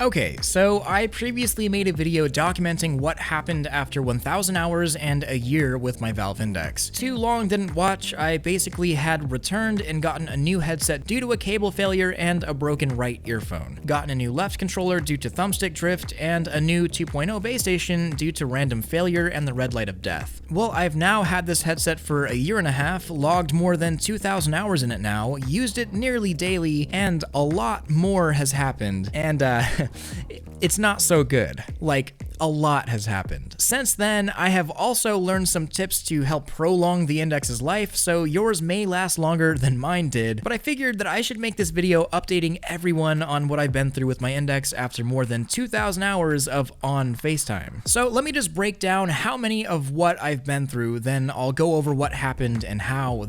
Okay, so I previously made a video documenting what happened after 1000 hours and a year with my Valve Index. Too long didn't watch, I basically had returned and gotten a new headset due to a cable failure and a broken right earphone. Gotten a new left controller due to thumbstick drift, and a new 2.0 base station due to random failure and the red light of death. Well, I've now had this headset for a year and a half, logged more than 2,000 hours in it now, used it nearly daily, and a lot more has happened. And it's not so good. Like, a lot has happened. Since then, I have also learned some tips to help prolong the Index's life, so yours may last longer than mine did, but I figured that I should make this video updating everyone on what I've been through with my Index after more than 2,000 hours of on FaceTime. So let me just break down how many of what I've been through, then I'll go over what happened and how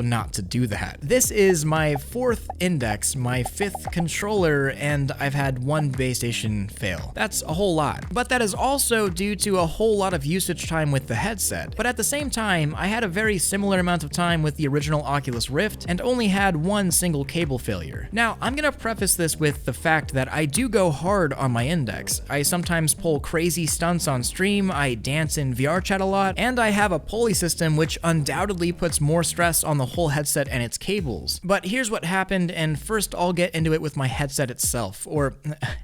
not to do that. This is my 4th Index, my 5th controller, and I've had one base station fail. That's a whole lot, but that is also due to a whole lot of usage time with the headset. But at the same time, I had a very similar amount of time with the original Oculus Rift and only had one single cable failure. Now, I'm gonna preface this with the fact that I do go hard on my Index. I sometimes pull crazy stunts on stream, I dance in VR chat a lot, and I have a pulley system which undoubtedly puts more stress on the whole headset and its cables. But here's what happened, and first I'll get into it with my headset itself, or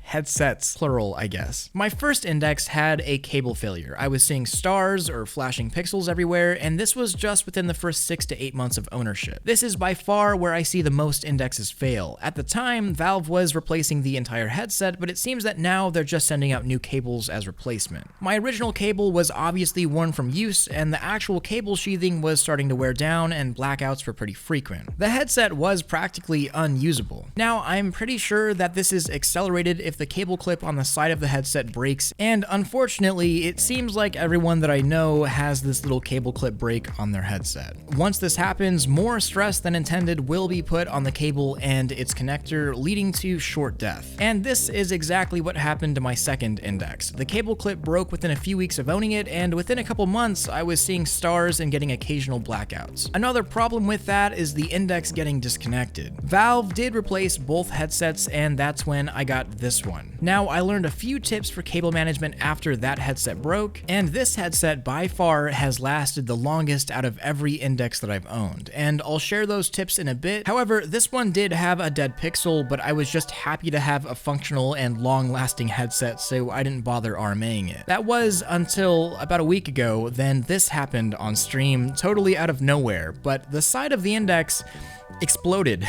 headsets, plural, I guess. My first Index had a cable failure. I was seeing stars or flashing pixels everywhere, and this was just within the first 6 to 8 months of ownership. This is by far where I see the most Indexes fail. At the time, Valve was replacing the entire headset, but it seems that now they're just sending out new cables as replacement. My original cable was obviously worn from use, and the actual cable sheathing was starting to wear down, and blackouts were pretty frequent. The headset was practically unusable. Now, I'm pretty sure that this is accelerated if the cable clip on the side of the headset breaks, and unfortunately, it seems like everyone that I know has this little cable clip break on their headset. Once this happens, more stress than intended will be put on the cable and its connector, leading to short death. And this is exactly what happened to my second Index. The cable clip broke within a few weeks of owning it, and within a couple months, I was seeing stars and getting occasional blackouts. Another problem with that is the Index getting disconnected. Valve did replace both headsets, and that's when I got this one. Now, I learned a few tips for cable management after that headset broke, and this headset by far has lasted the longest out of every Index that I've owned, and I'll share those tips in a bit. However, this one did have a dead pixel, but I was just happy to have a functional and long-lasting headset, so I didn't bother RMAing it. That was until about a week ago, then this happened on stream, totally out of nowhere, but the side of the Index exploded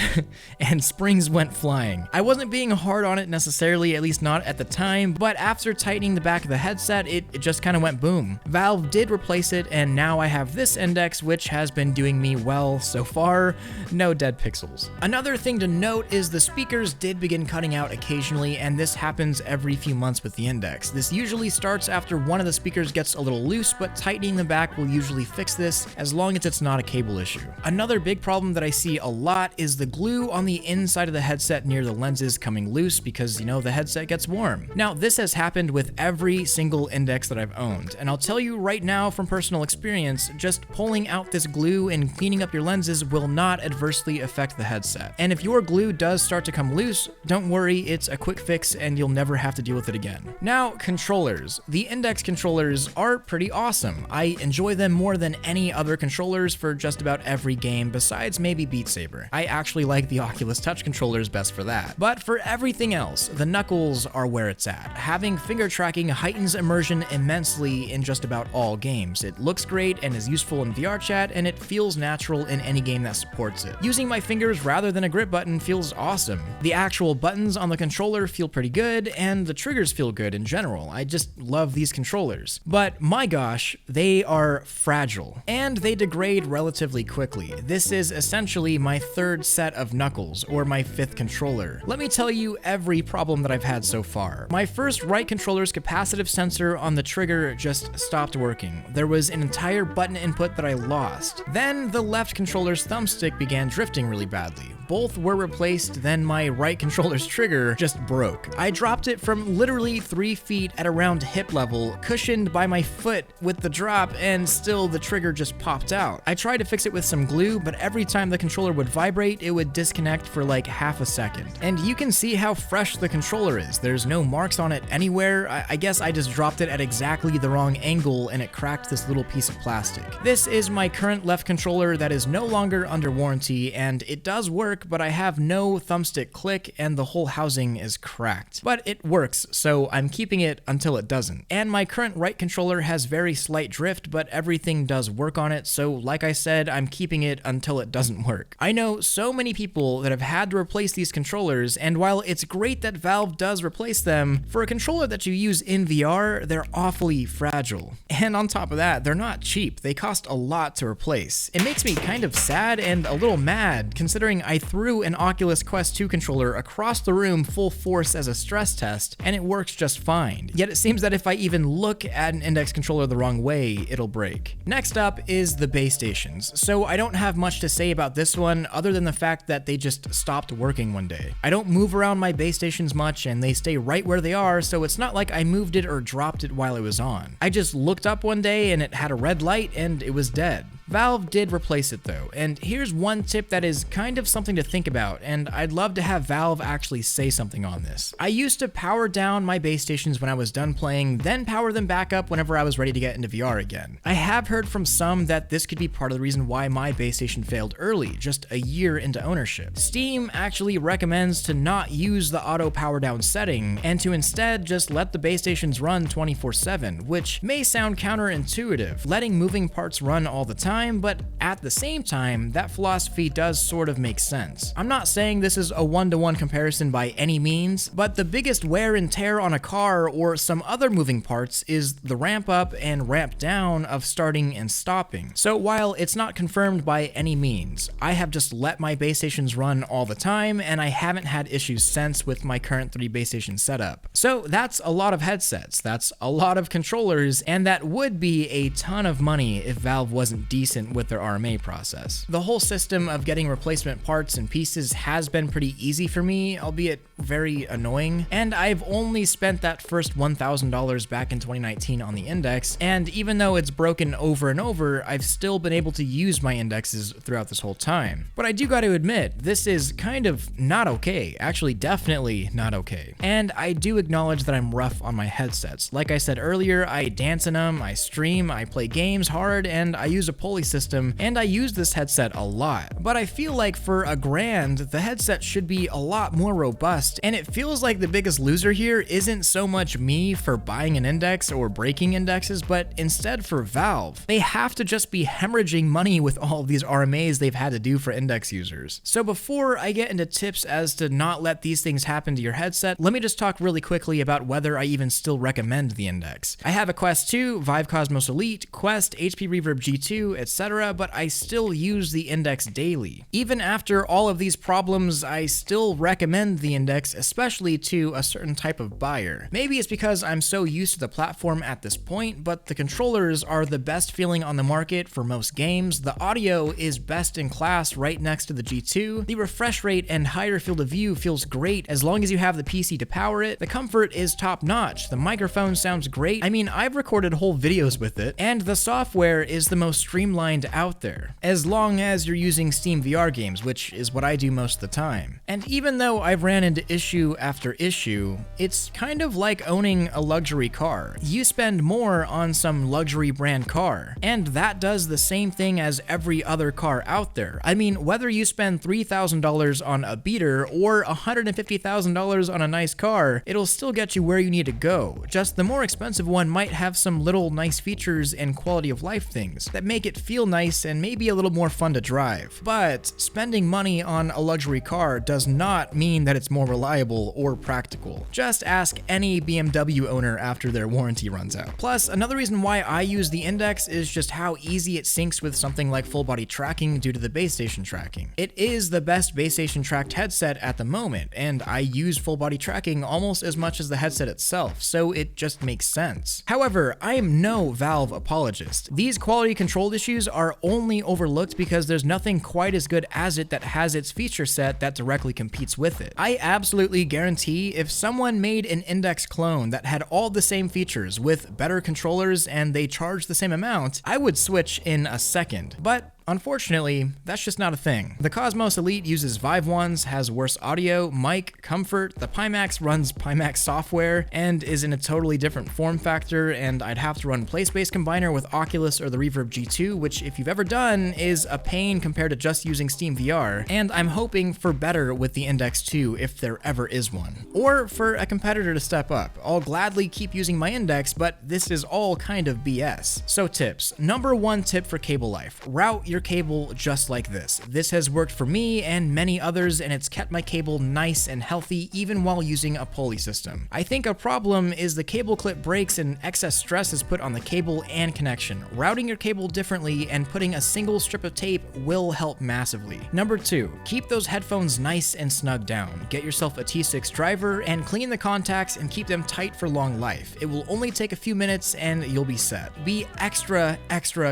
and springs went flying. I wasn't being hard on it necessarily, at least not at the time, but after tightening the back of the headset, it just kind of went boom. Valve did replace it, and now I have this Index, which has been doing me well so far. No dead pixels. Another thing to note is the speakers did begin cutting out occasionally, and this happens every few months with the Index. This usually starts after one of the speakers gets a little loose, but tightening the back will usually fix this as long as it's not a cable issue. Another big problem that I see a lot is the glue on the inside of the headset near the lenses coming loose because, you know, the headset gets warm. Now, this has happened with every single Index that I've owned, and I'll tell you right now from personal experience, just pulling out this glue and cleaning up your lenses will not adversely affect the headset. And if your glue does start to come loose, don't worry, it's a quick fix and you'll never have to deal with it again. Now, controllers. The Index controllers are pretty awesome. I enjoy them more than any other controllers for just about every game besides maybe Beat Saber. I actually like the Oculus Touch controllers best for that. But for everything else, the knuckles are where it's at. Having finger tracking heightens immersion immensely in just about all games. It looks great and is useful in VR chat, and it feels natural in any game that supports it. Using my fingers rather than a grip button feels awesome. The actual buttons on the controller feel pretty good, and the triggers feel good in general. I just love these controllers. But my gosh, they are fragile, and they degrade relatively quickly. This is essentially my 3rd set of knuckles, or my 5th controller. Let me tell you every problem that I've had so far. My first right controller's capacitive sensor on the trigger just stopped working. There was an entire button input that I lost. Then the left controller's thumbstick began drifting really badly. both were replaced, then my right controller's trigger just broke. I dropped it from literally 3 feet at around hip level, cushioned by my foot with the drop, and still the trigger just popped out. I tried to fix it with some glue, but every time the controller would vibrate, it would disconnect for like half a second. And you can see how fresh the controller is. There's no marks on it anywhere. I guess I just dropped it at exactly the wrong angle and it cracked this little piece of plastic. This is my current left controller that is no longer under warranty, and it does work, but I have no thumbstick click and the whole housing is cracked. But it works, so I'm keeping it until it doesn't. And my current right controller has very slight drift, but everything does work on it, so like I said, I'm keeping it until it doesn't work. I know so many people that have had to replace these controllers, and while it's great that Valve does replace them, for a controller that you use in VR, they're awfully fragile. And on top of that, they're not cheap. They cost a lot to replace. It makes me kind of sad and a little mad, considering I threw an Oculus Quest 2 controller across the room full force as a stress test, and it works just fine. Yet it seems that if I even look at an index controller the wrong way, it'll break. Next up is the base stations. So I don't have much to say about this one other than the fact that they just stopped working one day. I don't move around my base stations much and they stay right where they are, so it's not like I moved it or dropped it while it was on. I just looked up one day and it had a red light and it was dead. Valve did replace it though, and here's one tip that is kind of something to think about, and I'd love to have Valve actually say something on this. I used to power down my base stations when I was done playing, then power them back up whenever I was ready to get into VR again. I have heard from some that this could be part of the reason why my base station failed early, just a year into ownership. Steam actually recommends to not use the auto power down setting, and to instead just let the base stations run 24/7, which may sound counterintuitive, letting moving parts run all the time, but at the same time, that philosophy does sort of make sense. I'm not saying this is a one-to-one comparison by any means, but the biggest wear and tear on a car or some other moving parts is the ramp up and ramp down of starting and stopping. So while it's not confirmed by any means, I have just let my base stations run all the time, and I haven't had issues since with my current 3 base station setup. So that's a lot of headsets, that's a lot of controllers, and that would be a ton of money if Valve wasn't decent with their RMA process. The whole system of getting replacement parts and pieces has been pretty easy for me, albeit very annoying, and I've only spent that first $1,000 back in 2019 on the index, and even though it's broken over and over, I've still been able to use my indexes throughout this whole time. But I do gotta admit, this is kind of not okay, actually definitely not okay. And I do acknowledge that I'm rough on my headsets. Like I said earlier, I dance in them, I stream, I play games hard, and I use a pulley system, and I use this headset a lot. But I feel like for $1,000, the headset should be a lot more robust, and it feels like the biggest loser here isn't so much me for buying an index or breaking indexes, but instead for Valve. They have to just be hemorrhaging money with all of these RMAs they've had to do for index users. So before I get into tips as to not let these things happen to your headset, let me just talk really quickly about whether I even still recommend the index. I have a Quest 2, Vive Cosmos Elite, Quest, HP Reverb G2, etc., but I still use the index daily. Even after all of these problems, I still recommend the index, especially to a certain type of buyer. Maybe it's because I'm so used to the platform at this point, but the controllers are the best feeling on the market for most games. The audio is best in class right next to the G2. The refresh rate and higher field of view feels great as long as you have the PC to power it. The comfort is top notch. The microphone sounds great. I mean, I've recorded whole videos with it, and the software is the most streamlined out there, as long as you're using Steam VR games, which is what I do most of the time. And even though I've ran into issue after issue, it's kind of like owning a luxury car. You spend more on some luxury brand car, and that does the same thing as every other car out there. I mean, whether you spend $3,000 on a beater or $150,000 on a nice car, it'll still get you where you need to go. Just the more expensive one might have some little nice features and quality of life things that make it feel nice and maybe a little more fun to drive. But spending money on a luxury car does not mean that it's more reliable or practical. Just ask any BMW owner after their warranty runs out. Plus, another reason why I use the index is just how easy it syncs with something like full body tracking due to the base station tracking. It is the best base station tracked headset at the moment, and I use full body tracking almost as much as the headset itself, so it just makes sense. However, I am no Valve apologist. These quality control issues issues are only overlooked because there's nothing quite as good as it that has its feature set that directly competes with it. I absolutely guarantee if someone made an Index clone that had all the same features with better controllers and they charged the same amount, I would switch in a second. But unfortunately, that's just not a thing. The Cosmos Elite uses Vive ones, has worse audio, mic, comfort, the Pimax runs Pimax software, and is in a totally different form factor, and I'd have to run PlaySpace Combiner with Oculus or the Reverb G2, which if you've ever done, is a pain compared to just using Steam VR, and I'm hoping for better with the Index 2 if there ever is one. Or for a competitor to step up. I'll gladly keep using my Index, but this is all kind of BS. So tips. Number 1 tip for cable life. Route your cable just like this. This has worked for me and many others, and it's kept my cable nice and healthy even while using a pulley system. I think a problem is the cable clip breaks and excess stress is put on the cable and connection. Routing your cable differently and putting a single strip of tape will help massively. Number 2, keep those headphones nice and snug down. Get yourself a T6 driver and clean the contacts and keep them tight for long life. It will only take a few minutes and you'll be set. Be extra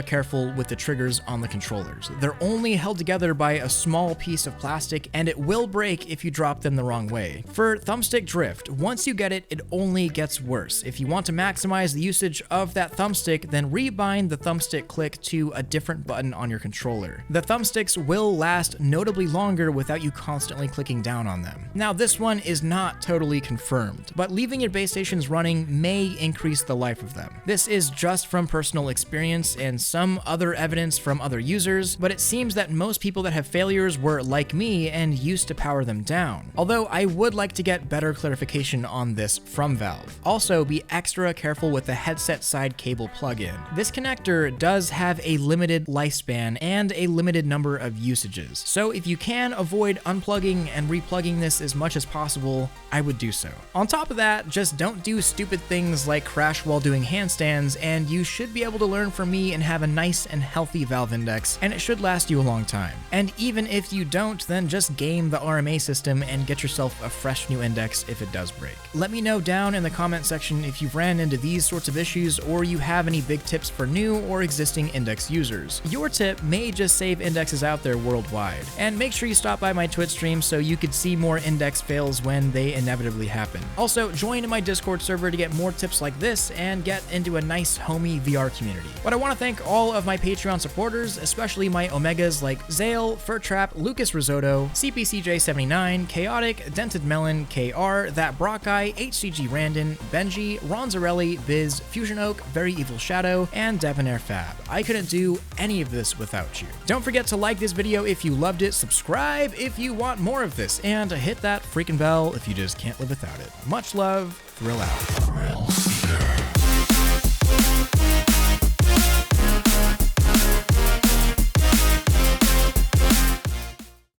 careful with the triggers on the controllers. They're only held together by a small piece of plastic and it will break if you drop them the wrong way. For thumbstick drift, once you get it, it only gets worse. If you want to maximize the usage of that thumbstick, then rebind the thumbstick click to a different button on your controller. The thumbsticks will last notably longer without you constantly clicking down on them. Now, this one is not totally confirmed, but leaving your base stations running may increase the life of them. This is just from personal experience and some other evidence from other users, but it seems that most people that have failures were like me and used to power them down. Although I would like to get better clarification on this from Valve. Also, be extra careful with the headset side cable plug-in. This connector does have a limited lifespan and a limited number of usages. So if you can avoid unplugging and replugging this as much as possible, I would do so. On top of that, just don't do stupid things like crash while doing handstands, and you should be able to learn from me and have a nice and healthy Valve Index, and it should last you a long time. And even if you don't, then just game the RMA system and get yourself a fresh new Index if it does break. Let me know down in the comment section if you've ran into these sorts of issues or you have any big tips for new or existing Index users. Your tip may just save Indexes out there worldwide. And make sure you stop by my Twitch stream so you could see more Index fails when they inevitably happen. Also, join my Discord server to get more tips like this and get into a nice homey VR community. But I want to thank all of my Patreon supporters, especially my Omegas like Zale, Furtrap, Lucas Risotto, CPCJ79, Chaotic, Dented Melon, KR, That Brockeye, HCG Randon, Benji, Ronzarelli, Biz, Fusion Oak, Very Evil Shadow, and Debonair Fab. I couldn't do any of this without you. Don't forget to like this video if you loved it, subscribe if you want more of this, and hit that freaking bell if you just can't live without it. Much love, Thrill out.